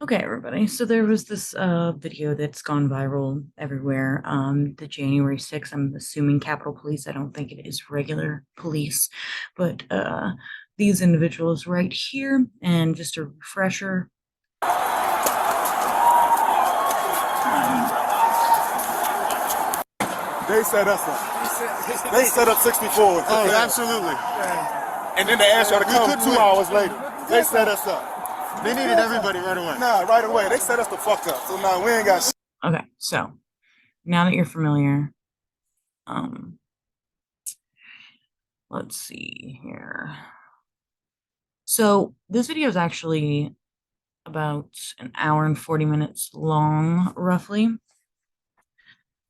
Okay, everybody. So there was this video that's gone viral everywhere. The January 6th, I'm assuming Capitol Police. I don't think it is regular police, but these individuals right here, and just a refresher. They set us up. They set up 64. Oh, absolutely. And then they asked y'all to come 2 hours later. They set us up. They needed everybody right away. Nah, right away. They set us the fuck up. So now we ain't got shit. Okay, so now that you're familiar, um, let's see here. So this video is actually about an hour and 40 minutes long, roughly.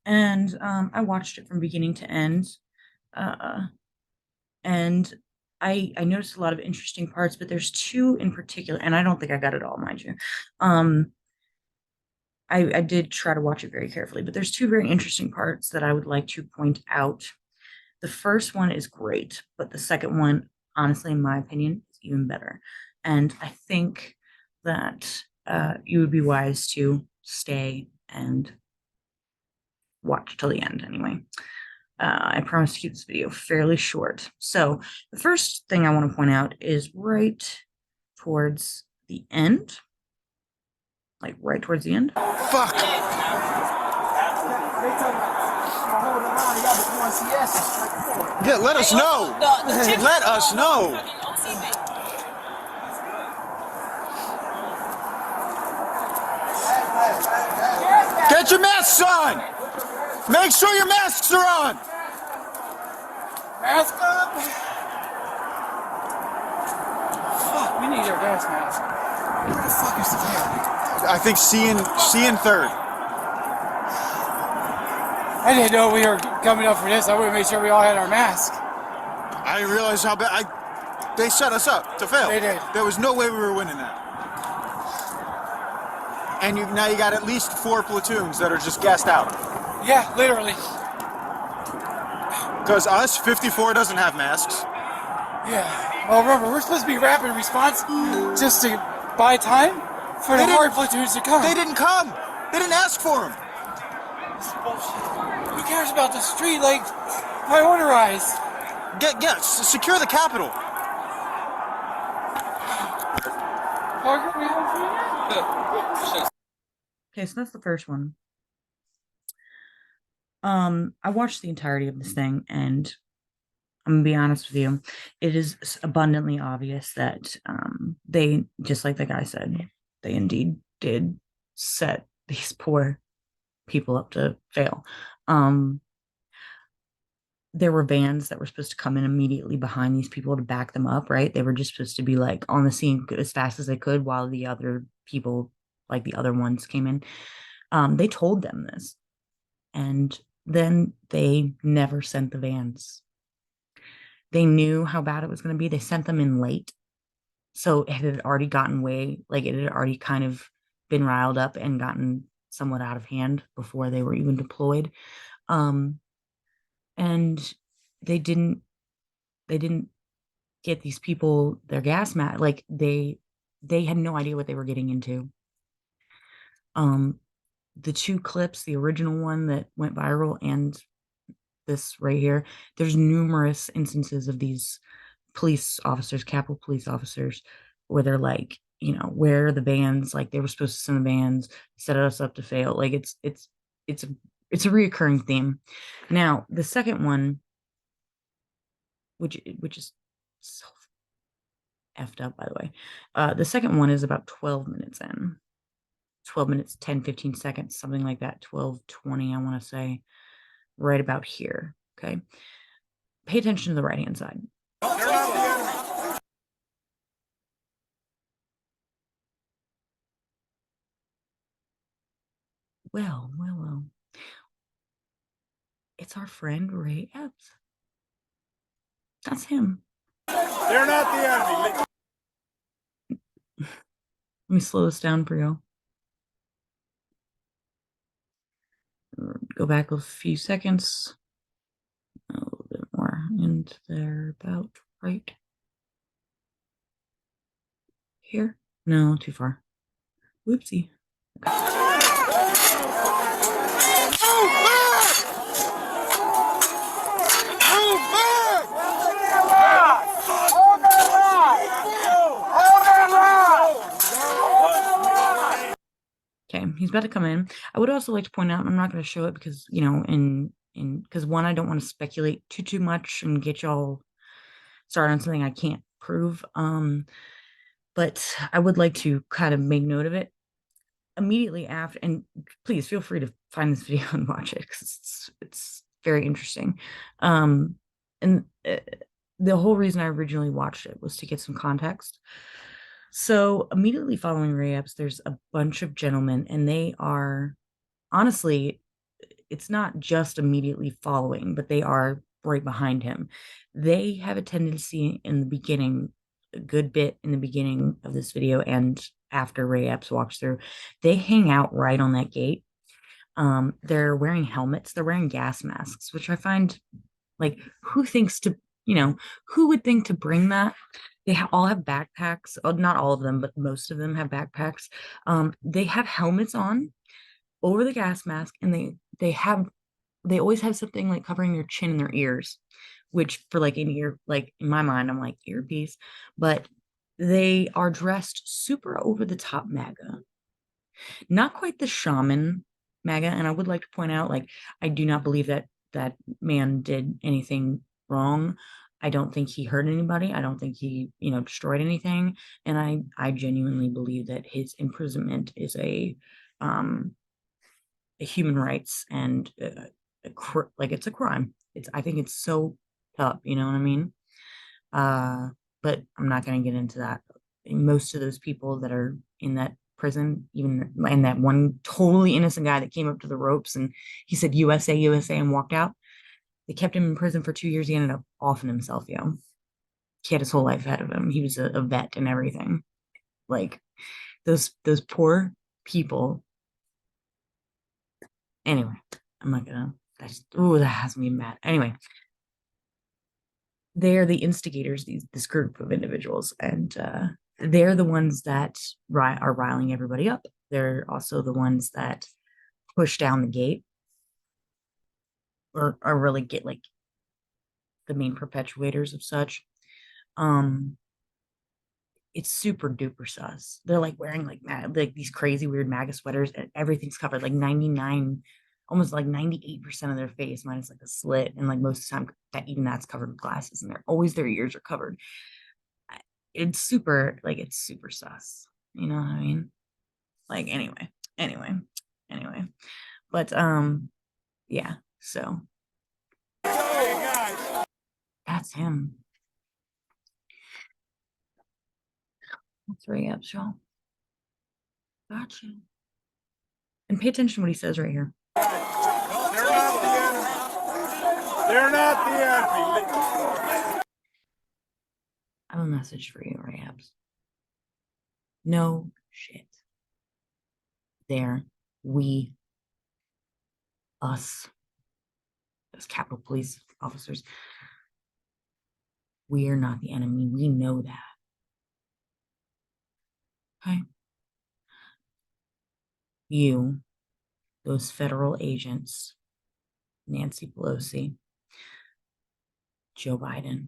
And I watched it from beginning to end. And I noticed a lot of interesting parts, but there's two in particular, and I don't think I got it all, mind you. I did try to watch it very carefully, but there's two very interesting parts that I would like to point out. The first one is great, but the second one, honestly, in my opinion, is even better. And I think that you would be wise to stay and watch till the end anyway. I promise to keep this video fairly short. So the first thing I want to point out is right towards the end. Like right towards the end. Fuck! Yeah, let us know! Let us know! Get your masks on! Make sure your masks are on! Mask up! Fuck, we need our gas mask. Where the fuck is the tail? I think C in third. I didn't know we were coming up for this. I would have made sure we all had our mask. I didn't realize how bad they set us up to fail. They did. There was no way we were winning that. And now you got at least 4 platoons that are just gassed out. Yeah, literally. Because us, 54 doesn't have masks. Yeah. Well, remember, we're supposed to be rapid response just to buy time for the hard platoons to come. They didn't come. They didn't ask for them. Who cares about the street? Like, prioritize. Secure the Capitol. Parker, we have Okay, so that's the first one. I watched the entirety of this thing, and I'm gonna be honest with you, it is abundantly obvious that they, just like the guy said, they indeed did set these poor people up to fail. There were vans that were supposed to come in immediately behind these people to back them up, right? They were just supposed to be like on the scene as fast as they could while the other people, like the other ones, came in. They told them this, and then they never sent the vans. They knew how bad it was going to be. They sent them in late. So it had already gotten it had already kind of been riled up and gotten somewhat out of hand before they were even deployed. And they didn't get these people their gas mask. Like they had no idea what they were getting into. The two clips, the original one that went viral and this right here, there's numerous instances of these police officers, Capitol police officers, where they're like, where are the vans? Like they were supposed to send the vans, set us up to fail. Like it's a reoccurring theme. Now the second one, which is so effed up, by the way, the second one is about 12 minutes in. 12 minutes 10 15 seconds, something like that. 12:20, I want to say, right about here. Okay, pay attention to the right hand side. Well, it's our friend Ray Epps. That's him. They're not the enemy. Let me slow this down for you. Go back a few seconds. A little bit more. And they're about right Here? No, too far. Whoopsie. Okay, he's about to come in. I would also like to point out, I'm not going to show it because, because one, I don't want to speculate too much and get y'all started on something I can't prove. But I would like to kind of make note of it immediately after, and please feel free to find this video and watch it because it's very interesting. And the whole reason I originally watched it was to get some context. So immediately following Ray Epps, there's a bunch of gentlemen, and they are honestly, it's not just immediately following, but they are right behind him. They have a tendency in the beginning, a good bit in the beginning of this video and after Ray Epps walks through, they hang out right on that gate. They're wearing helmets, they're wearing gas masks, which I find like who thinks to, who would think to bring that? They all have backpacks. Not all of them, but most of them have backpacks. They have helmets on over the gas mask, and they always have something like covering their chin and their ears, which for like an ear, like in my mind, I'm like earpiece, but they are dressed super over the top MAGA, not quite the shaman MAGA. And I would like to point out, like, I do not believe that that man did anything wrong. I don't think he hurt anybody. I don't think he, destroyed anything. And I genuinely believe that his imprisonment is um, a human rights and like it's a crime. I think it's so tough. You know what I mean? Uh, but I'm not going to get into that. Most of those people that are in that prison, even and that one totally innocent guy that came up to the ropes and he said USA, USA and walked out. They kept him in prison for 2 years. He ended up offing himself, He had his whole life ahead of him. He was a vet and everything. Like those poor people. Anyway, I'm not gonna. That has me mad. Anyway, they're the instigators. This group of individuals, and they're the ones that are riling everybody up. They're also the ones that push down the gate, or really get like the main perpetuators of such. Um, it's super duper sus. They're like wearing like these crazy weird MAGA sweaters, and everything's covered like 99, almost like 98% of their face, minus like a slit, and like most of the time that's covered with glasses, and their ears are covered. It's super sus. You know what I mean? Like anyway, anyway. But yeah, so that's him. That's Ray Epps, y'all. Gotcha. And pay attention to what he says right here. They're not the enemy. I have a message for you, Ray Epps. No shit. Us, as Capitol Police officers, we are not the enemy. We know that. Okay? You, those federal agents, Nancy Pelosi, Joe Biden,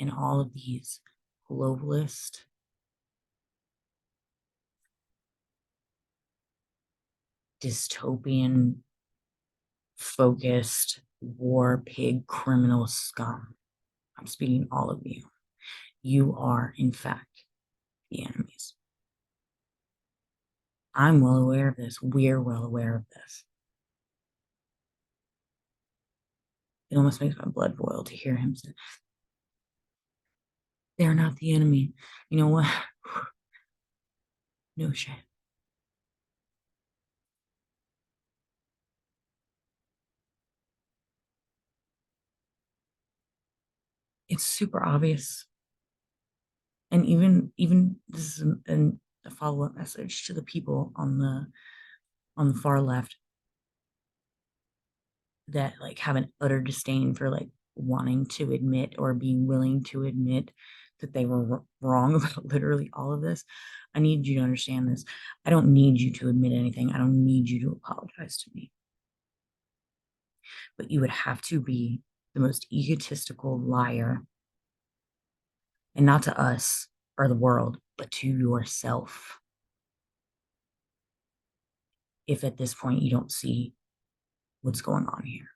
and all of these globalist, dystopian, focused, war pig criminal scum. I'm speaking all of you. You are, in fact, the enemies. I'm well aware of this. We're well aware of this. It almost makes my blood boil to hear him say, they're not the enemy. You know what? No shit. It's super obvious. And even this is a follow-up message to the people on the far left that like have an utter disdain for like wanting to admit or being willing to admit that they were wrong about literally all of this. I need you to understand this. I don't need you to admit anything. I don't need you to apologize to me. But you would have to be the most egotistical liar, and not to us or the world, but to yourself. If at this point you don't see what's going on here,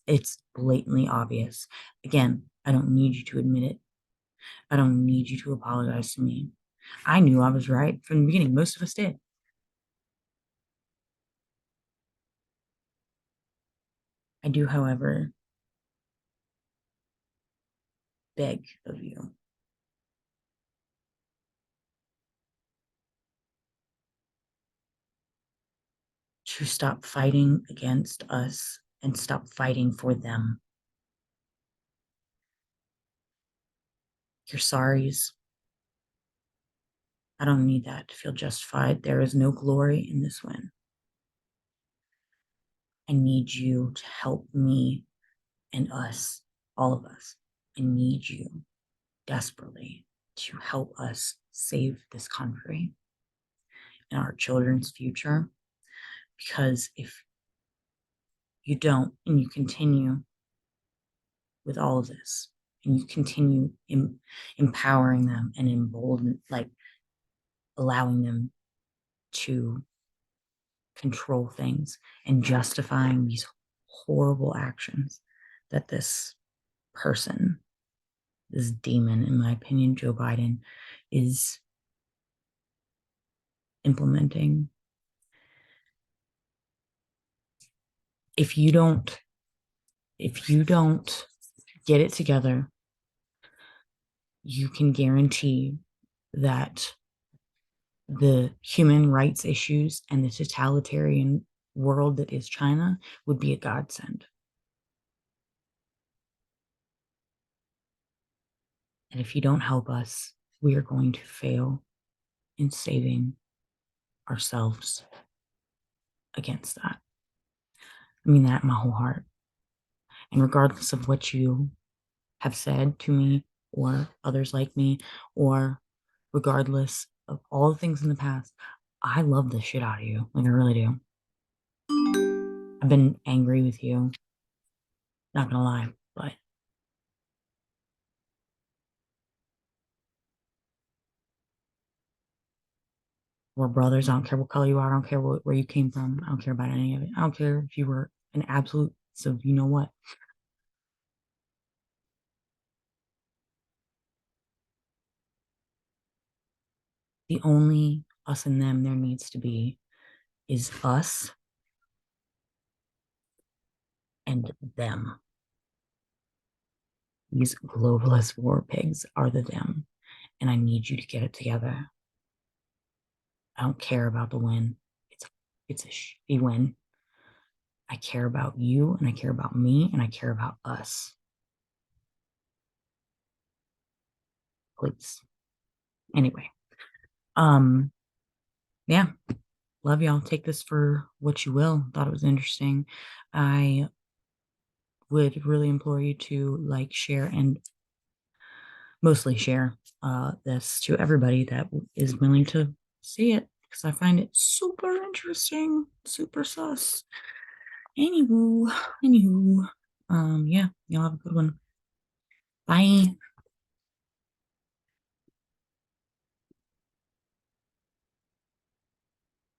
it's blatantly obvious. Again, I don't need you to admit it. I don't need you to apologize to me. I knew I was right from the beginning. Most of us did. I do, however, beg of you to stop fighting against us and stop fighting for them. Your sorries, I don't need that to feel justified. There is no glory in this win. I need you to help me and us, all of us. I need you desperately to help us save this country and our children's future. Because if you don't, and you continue with all of this, and you continue empowering them and embolden, like allowing them to control things and justifying these horrible actions that this person, this demon, in my opinion, Joe Biden, is implementing. If you don't get it together, you can guarantee that the human rights issues and the totalitarian world that is China would be a godsend. And if you don't help us, we are going to fail in saving ourselves against that. I mean that in my whole heart. And regardless of what you have said to me or others like me, or regardless of all the things in the past, I love the shit out of you. Like, I really do. I've been angry with you, not gonna lie, but we're brothers. I don't care what color you are. I don't care where you came from. I don't care about any of it. I don't care if you were an absolute. So, you know what? The only us and them there needs to be is us and them. These globalist war pigs are the them. And I need you to get it together. I don't care about the win. It's a shitty win. I care about you, and I care about me, and I care about us. Please. Anyway. Yeah. Love y'all. Take this for what you will. Thought it was interesting. I would really implore you to like, share, and mostly share this to everybody that is willing to see it, because I find it super interesting, super sus. Anywho, yeah, y'all have a good one. Bye.